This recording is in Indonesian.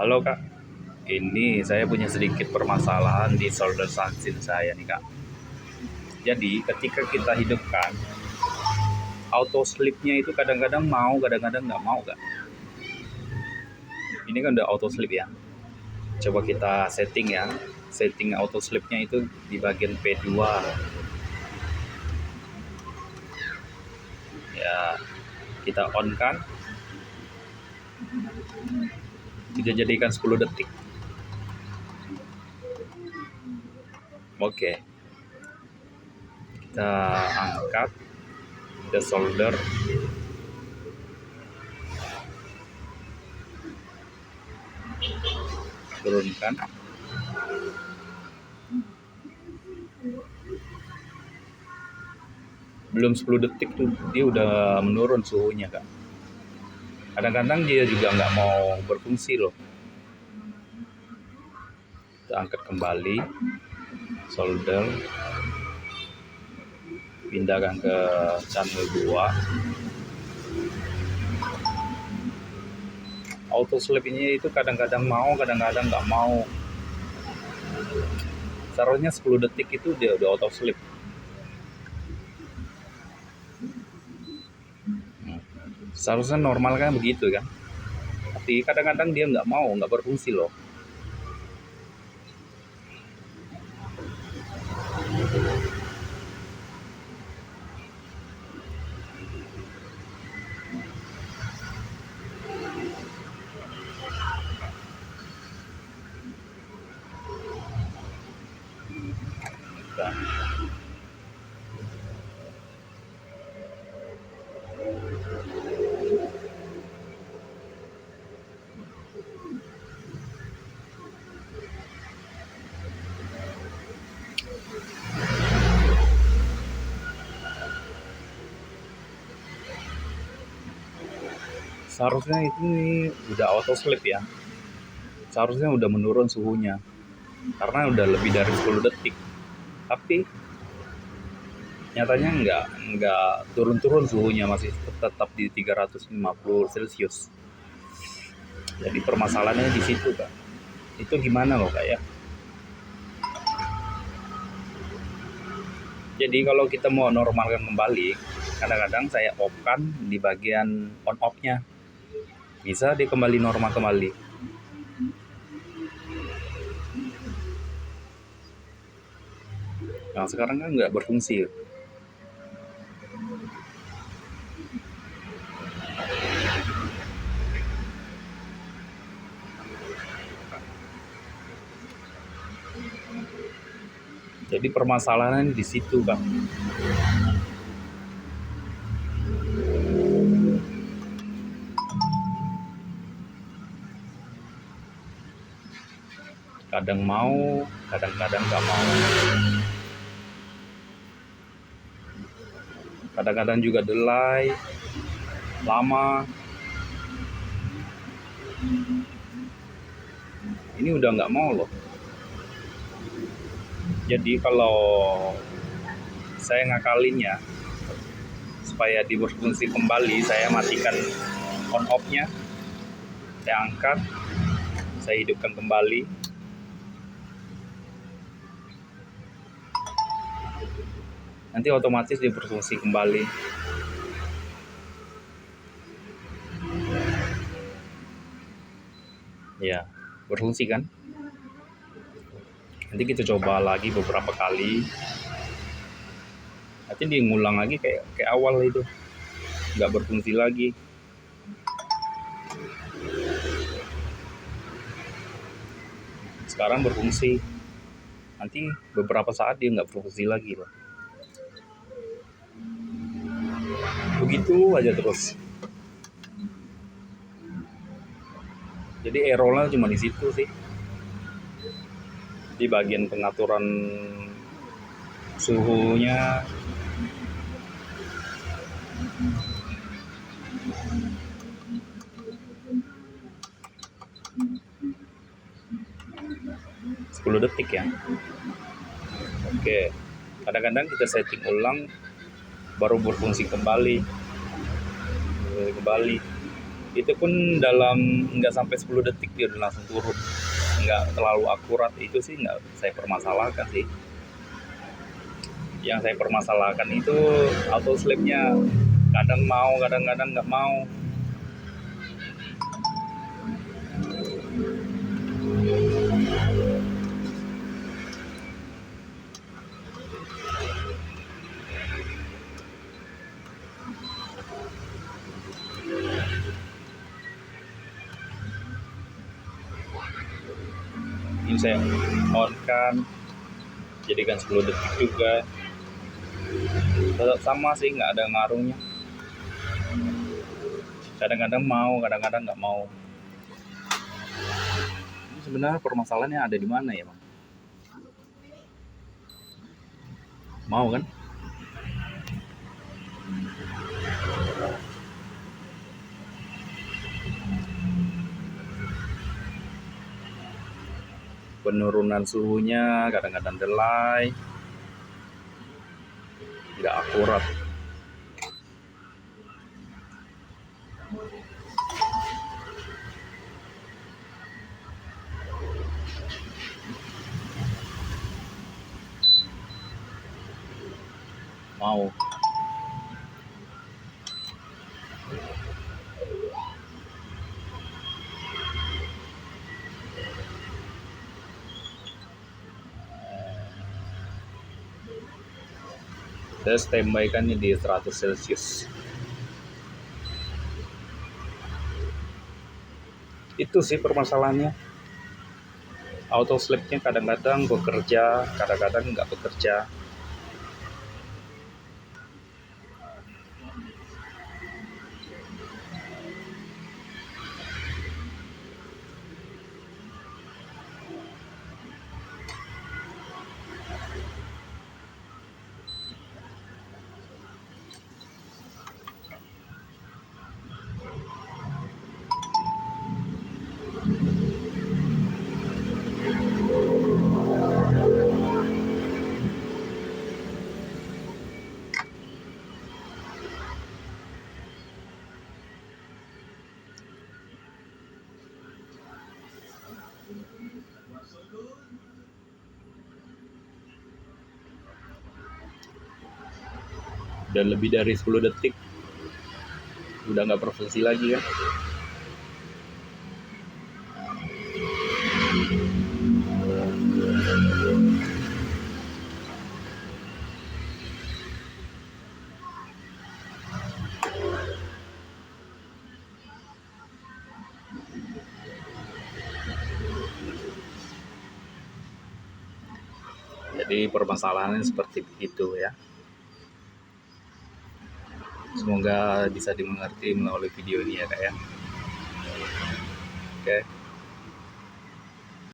Halo Kak, ini saya punya sedikit permasalahan di solder sunsin saya nih Kak. Jadi ketika kita hidupkan, auto sleep-nya itu kadang-kadang mau, kadang-kadang nggak mau Kak. Ini kan udah auto sleep ya. Coba kita setting ya. Setting auto sleep-nya itu di bagian P2. Ya, kita on kan. Kita jadikan 10 detik. Oke. Kita angkat, kita solder. Turunkan. Belum 10 detik tuh dia udah menurun suhunya Kak. Kadang-kadang dia juga nggak mau berfungsi loh. Kita angkat kembali, solder, pindahkan ke channel 2. Auto sleep ini itu kadang-kadang mau, kadang-kadang nggak mau. Seharusnya 10 detik itu dia udah auto sleep. Seharusnya normal kan begitu kan. Tapi kadang-kadang dia nggak mau, nggak berfungsi loh. Nah, seharusnya itu udah auto sleep ya. Seharusnya udah menurun suhunya. Karena udah lebih dari 10 detik. Tapi nyatanya nggak turun-turun suhunya, masih tetap di 350 Celcius. Jadi permasalahannya di situ Kak. Itu gimana loh Kak ya? Jadi kalau kita mau normalkan kembali, kadang-kadang saya off-kan di bagian on off-nya. Bisa dia kembali normal kembali. Nah sekarang kan nggak berfungsi. Jadi permasalahannya di situ Kak. Kadang mau, kadang-kadang nggak mau. Kadang-kadang juga delay, lama. Ini udah nggak mau loh. Jadi kalau saya ngakalinnya supaya berfungsi kembali, saya matikan on off-nya, saya angkat, saya hidupkan kembali. Nanti otomatis dia berfungsi kembali. Ya, berfungsi kan? Nanti kita coba lagi beberapa kali. Nanti dia ngulang lagi kayak awal itu, nggak berfungsi lagi. Sekarang berfungsi. Nanti beberapa saat dia nggak berfungsi lagi loh. Begitu aja terus. Jadi errornya cuma di situ sih, di bagian pengaturan suhunya. Sepuluh detik ya. Oke, kadang-kadang kita setting ulang baru berfungsi kembali. Itu pun dalam nggak sampai 10 detik dia udah langsung turun. Nggak terlalu akurat, itu sih nggak saya permasalahkan sih. Yang saya permasalahkan itu auto sleep-nya, kadang mau kadang-kadang nggak mau. Ini saya on kan, jadikan 10 detik juga, tetap sama sih, nggak ada ngaruhnya. Kadang-kadang mau kadang-kadang nggak mau. Ini sebenarnya permasalahannya ada di mana ya, Bang? Mau kan? Penurunan suhunya kadang-kadang delay, tidak akurat. Mau. Saya standby kan di 100 Celcius. Itu sih permasalahannya. Auto sleep-nya kadang-kadang bekerja, kadang-kadang nggak bekerja. Dan lebih dari 10 detik udah nggak profesi lagi kan. Jadi permasalahannya seperti itu ya. Semoga bisa dimengerti melalui video ini ya, Kak ya. Oke.